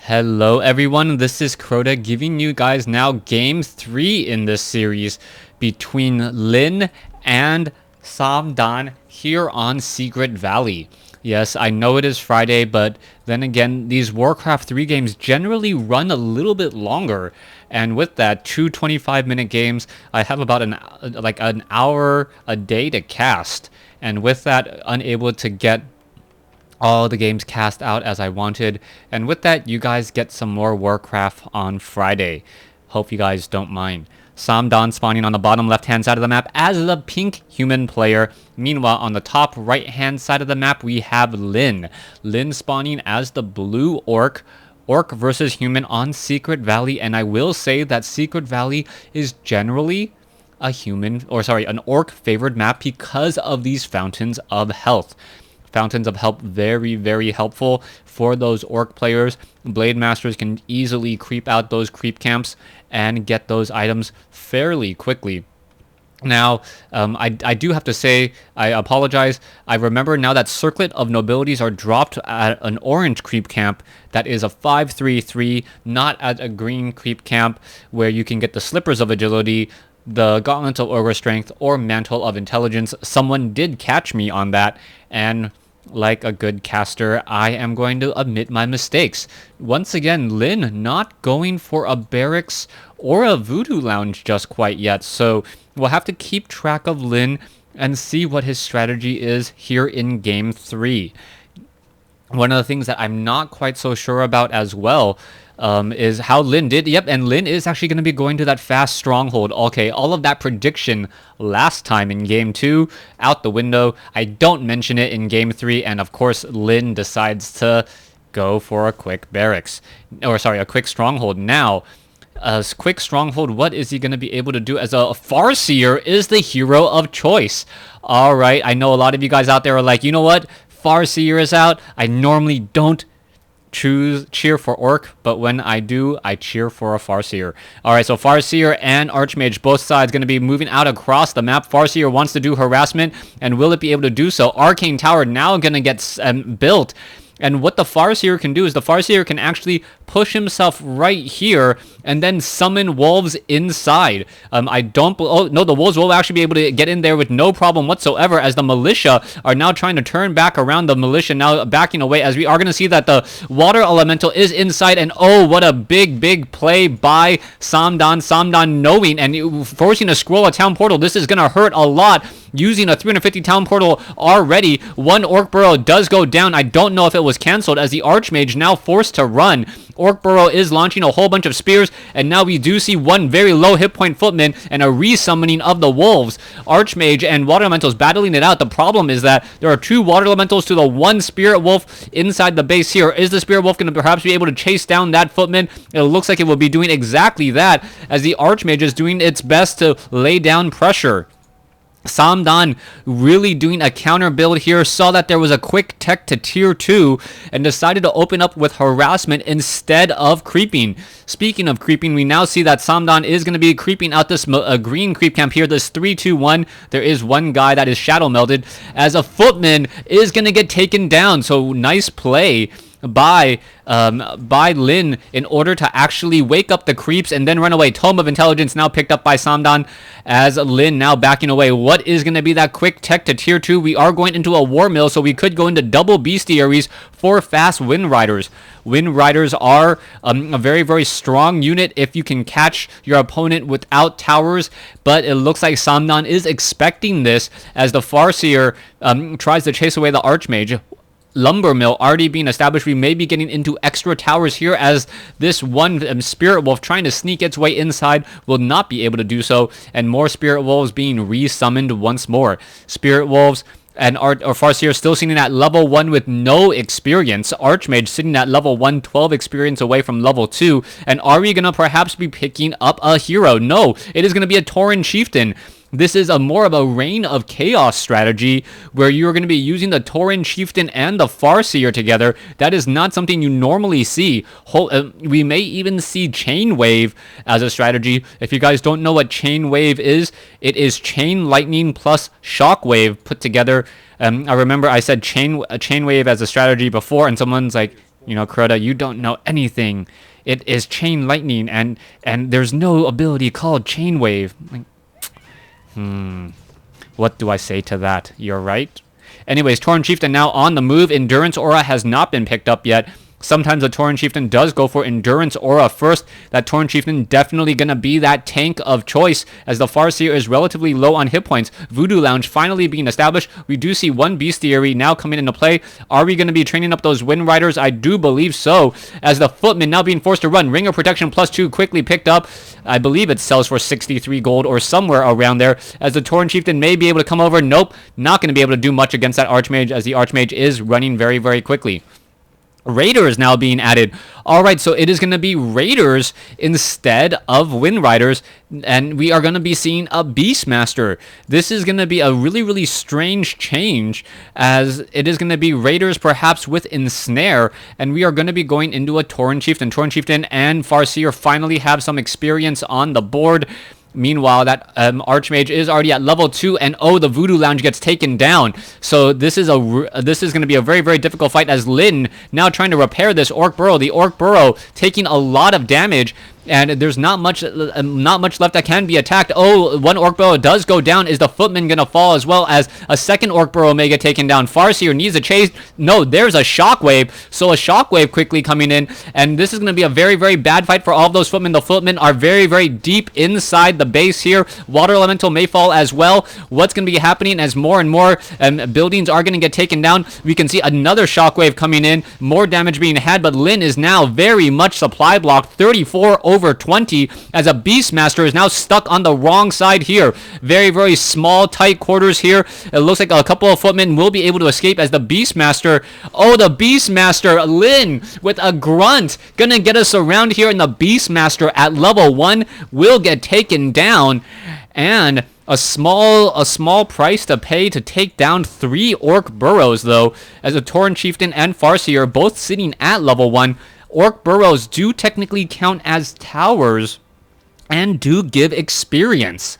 Hello everyone, this is Crota giving you guys now game 3 in this series between Lin and Samdan here on Secret Valley. Yes, I know it is Friday, but then again, these WarCraft 3 games generally run a little bit longer. And with that, two 25-minute games, I have about an hour a day to cast. And with that, unable to get all the games cast out as I wanted. And with that, you guys get some more WarCraft on Friday. Hope you guys don't mind. Samdan spawning on the bottom left-hand side of the map as the pink human player. Meanwhile, on the top right-hand side of the map, we have Lin. Lin spawning as the blue orc. Orc versus human on Secret Valley. And I will say that Secret Valley is generally an orc favored map because of these fountains of health. Fountains of Help, very, very helpful for those orc players. Blade Masters can easily creep out those creep camps and get those items fairly quickly. Now, I do have to say, I apologize. I remember now that Circlet of Nobilities are dropped at an orange creep camp that is a 5-3-3, not at a green creep camp where you can get the Slippers of Agility, the Gauntlets of Ogre Strength, or Mantle of Intelligence. Someone did catch me on that, and like a good caster, I am going to admit my mistakes. Once again, Lin not going for a barracks or a voodoo lounge just quite yet, so we'll have to keep track of Lin and see what his strategy is here in Game 3. One of the things that I'm not quite so sure about as well is how Lin did. Yep, and Lin is actually going to be going to that fast stronghold. Okay, all of that prediction last time in Game 2, out the window. I don't mention it in Game 3, and of course, Lin decides to go for a quick barracks. A quick stronghold. Now, a quick stronghold, what is he going to be able to do? As a Farseer is the hero of choice. Alright, I know a lot of you guys out there are like, you know what? Farseer is out. I normally don't cheer for Orc, but when I do, I cheer for a Farseer. Alright, so Farseer and Archmage, both sides going to be moving out across the map. Farseer wants to do harassment, and will it be able to do so? Arcane Tower now going to get built. And what the Farseer can do is the Farseer can actually push himself right here and then summon wolves inside. The wolves will actually be able to get in there with no problem whatsoever, as the militia are now trying to turn back around. The militia now backing away, as we are going to see that the water elemental is inside. And oh, what a big play by Samdan. Samdan knowing and forcing a scroll a town portal. This is going to hurt a lot. Using a 350 town portal already. One Orc Burrow does go down. I don't know if it was cancelled, as the Archmage now forced to run. Orc Burrow is launching a whole bunch of spears, and now we do see one very low hit point footman and a resummoning of the wolves. Archmage and Water Elementals battling it out. The problem is that there are two Water Elementals to the one Spirit Wolf inside the base here. Is the Spirit Wolf going to perhaps be able to chase down that footman? It looks like it will be doing exactly that, as the Archmage is doing its best to lay down pressure. Samdan really doing a counter build here, saw that there was a quick tech to tier 2 and decided to open up with harassment instead of creeping. Speaking of creeping, we now see that Samdan is going to be creeping out this green creep camp here, this 3-2-1. There is one guy that is shadow melded, as a footman is going to get taken down. So nice play by Lin in order to actually wake up the creeps and then run away. Tome of Intelligence now picked up by Samdan, as Lin now backing away. What is going to be that quick tech to tier 2? We are going into a war mill, so we could go into double bestiaries for fast Wind Riders. Wind Riders are a very, very strong unit if you can catch your opponent without towers, but it looks like Samdan is expecting this, as the Farseer tries to chase away the Archmage. Lumber mill already being established. We may be getting into extra towers here, as this one Spirit Wolf trying to sneak its way inside will not be able to do so, and more Spirit Wolves being resummoned once more. Spirit Wolves and Farseer still sitting at level 1 with no experience. Archmage sitting at level 1, 12 experience away from level 2. And are we going to perhaps be picking up a hero? No, it is going to be a Tauren Chieftain. This is more of a Reign of Chaos strategy, where you're going to be using the Tauren Chieftain and the Farseer together. That is not something you normally see. We may even see Chain Wave as a strategy. If you guys don't know what Chain Wave is, it is Chain Lightning plus Shockwave put together. I remember I said Chain Wave as a strategy before, and someone's like, You know, Crota, you don't know anything. It is chain lightning, and there's no ability called chain wave. Like, what do I say to that? You're right. Anyways, Tauren Chieftain now on the move. Endurance Aura has not been picked up yet. Sometimes the Tauren Chieftain does go for Endurance Aura first. That Tauren Chieftain definitely going to be that tank of choice as the Farseer is relatively low on hit points. Voodoo Lounge finally being established. We do see one Bestiary now coming into play. Are we going to be training up those Wind Riders? I do believe so, as the Footman now being forced to run. Ring of Protection +2 quickly picked up. I believe it sells for 63 gold or somewhere around there, as the Tauren Chieftain may be able to come over. Nope, not going to be able to do much against that Archmage, as the Archmage is running very, very quickly. Raiders now being added. All right, so it is going to be Raiders instead of Wind Riders, and we are going to be seeing a Beastmaster. This is going to be a really, really strange change, as it is going to be Raiders perhaps with Ensnare, and we are going to be going into a Tauren Chieftain. Tauren Chieftain and Farseer finally have some experience on the board. Meanwhile, that Archmage is already at level 2, and oh, the Voodoo Lounge gets taken down. So this is going to be a very, very difficult fight, as Lyn now trying to repair this Orc Burrow. The Orc Burrow taking a lot of damage, and there's not much left that can be attacked. Oh, one Orc Burrow does go down. Is the Footman going to fall, as well as a second Orc Burrow may get taken down? Farseer needs a chase. No, there's a Shockwave. So a Shockwave quickly coming in, and this is going to be a very, very bad fight for all of those Footmen. The Footmen are very, very deep inside the base here. Water Elemental may fall as well. What's going to be happening as more and more buildings are going to get taken down? We can see another Shockwave coming in. More damage being had, but Lyn is now very much supply blocked. 34 over 20, as a Beastmaster is now stuck on the wrong side here. Very, very small, tight quarters here. It looks like a couple of Footmen will be able to escape, as the Beastmaster, oh, the Beastmaster, Lyn with a grunt, gonna get us around here, and the Beastmaster at level 1 will get taken down, and a small price to pay to take down 3 Orc Burrows, though, as a Tauren Chieftain and Farseer are both sitting at level 1. Orc Burrows do technically count as towers and do give experience.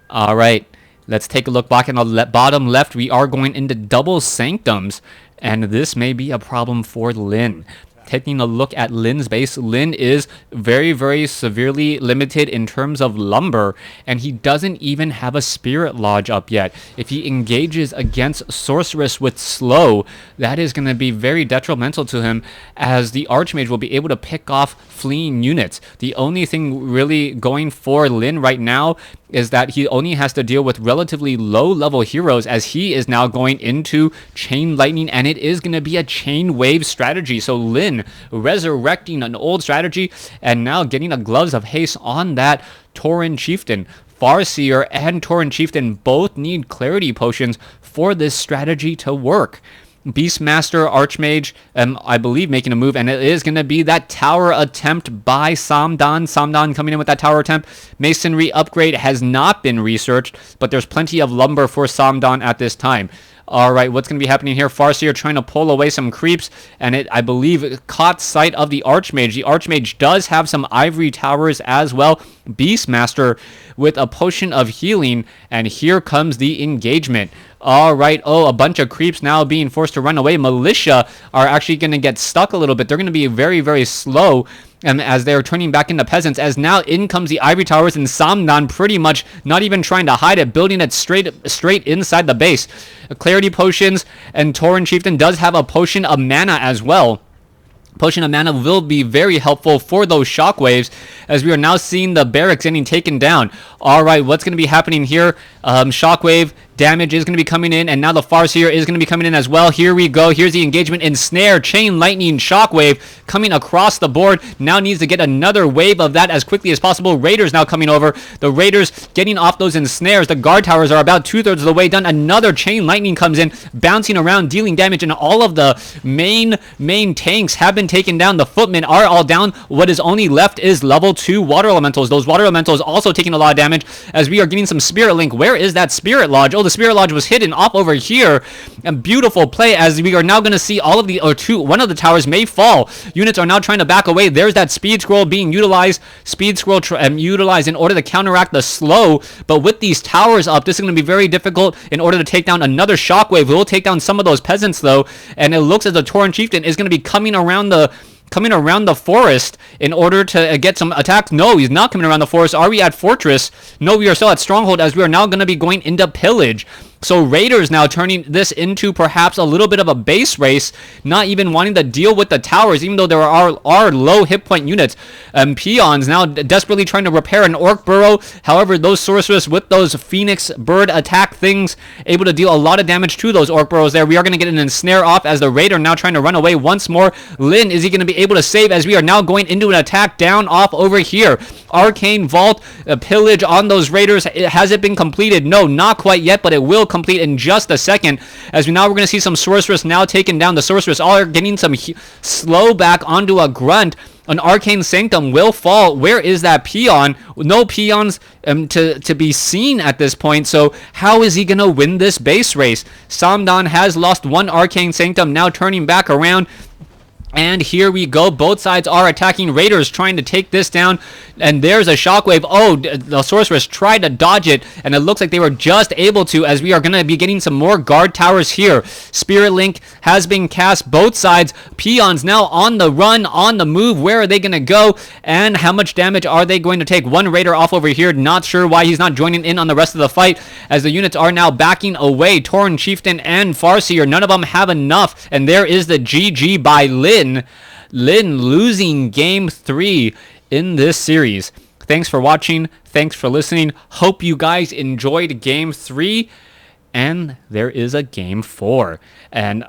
All right, let's take a look back in the bottom left. We are going into double sanctums, and this may be a problem for Lyn. Taking a look at Lyn's base, Lyn is very, very severely limited in terms of lumber, and he doesn't even have a Spirit Lodge up yet. If he engages against Sorceress with slow, that is going to be very detrimental to him, as the Archmage will be able to pick off fleeing units. The only thing really going for Lyn right now is that he only has to deal with relatively low level heroes, as he is now going into Chain Lightning, and it is going to be a Chain Wave strategy. So Lyn resurrecting an old strategy and now getting a Gloves of Haste on that Tauren Chieftain. Farseer and Tauren Chieftain both need Clarity Potions for this strategy to work. Beastmaster, Archmage, I believe making a move, and it is going to be that tower attempt by Samdan. Samdan coming in with that tower attempt. Masonry upgrade has not been researched, but there's plenty of lumber for Samdan at this time. All right, what's going to be happening here? Farseer trying to pull away some creeps, and it, I believe, caught sight of the Archmage. The Archmage does have some ivory towers as well. Beastmaster with a potion of healing, and here comes the engagement. All right, oh, a bunch of creeps now being forced to run away. Militia are actually going to get stuck a little bit. They're going to be very, very slow, as they're turning back into peasants, as now in comes the ivory towers, and Samdan pretty much not even trying to hide it, building it straight inside the base. Clarity potions, and Tauren Chieftain does have a potion of mana as well. Potion of Mana will be very helpful for those shockwaves, as we are now seeing the barracks getting taken down. All right, what's going to be happening here? Shockwave damage is going to be coming in, and now the Farseer is going to be coming in as well. Here we go. Here's the engagement. Ensnare, Chain Lightning, Shockwave coming across the board. Now needs to get another wave of that as quickly as possible. Raiders now coming over. The Raiders getting off those ensnares. The guard towers are about 2/3 of the way done. Another Chain Lightning comes in, bouncing around, dealing damage, and all of the main tanks have been taken down. The Footmen are all down. What is only left is level 2 Water Elementals. Those Water Elementals also taking a lot of damage, as we are getting some Spirit Link. Where where is that Spirit Lodge? Oh, the Spirit Lodge was hidden off over here. And beautiful play, as we are now going to see all of the, one of the towers may fall. Units are now trying to back away. There's that Speed Scroll being utilized. Speed Scroll utilized in order to counteract the slow. But with these towers up, this is going to be very difficult in order to take down another Shockwave. We'll take down some of those peasants, though. And it looks as the Tauren Chieftain is going to be coming around the forest in order to get some attacks. No, he's not coming around the forest. Are we at Fortress? No, we are still at Stronghold, as we are now going to be going into Pillage. So Raiders now turning this into perhaps a little bit of a base race, not even wanting to deal with the towers, even though there are low hit point units. Peons now desperately trying to repair an Orc Burrow. However, those Sorceress with those Phoenix Bird attack things, able to deal a lot of damage to those Orc Burrows there. We are going to get an ensnare off as the Raider now trying to run away once more. Lin, is he going to be able to save, as we are now going into an attack down off over here? Arcane Vault, pillage on those Raiders. Has it been completed? No, not quite yet, but it will complete in just a second, as we're going to see some Sorceress now taken down. The Sorceress all are getting some slow back onto a Grunt. An Arcane Sanctum will fall. Where is that Peon? No Peons to be seen at this point, so how is he going to win this base race? Samdan has lost one Arcane Sanctum, now turning back around. And here we go. Both sides are attacking. Raiders trying to take this down. And there's a Shockwave. Oh, the Sorceress tried to dodge it. And it looks like they were just able to, as we are going to be getting some more guard towers here. Spirit Link has been cast. Both sides. Peons now on the run, on the move. Where are they going to go? And how much damage are they going to take? One Raider off over here. Not sure why he's not joining in on the rest of the fight, as the units are now backing away. Tauren Chieftain and Farseer, none of them have enough. And there is the GG by Lin. Lin losing game 3 in this series. Thanks for watching. Thanks for listening. Hope you guys enjoyed game 3. And there is a game 4. And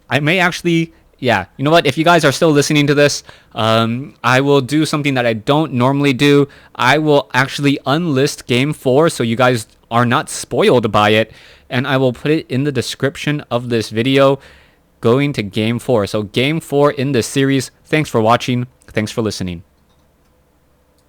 I may actually, yeah, you know what? If you guys are still listening to this, I will do something that I don't normally do. I will actually unlist game 4 so you guys are not spoiled by it. And I will put it in the description of this video, going to game 4. So game 4 in this series. Thanks for watching. Thanks for listening.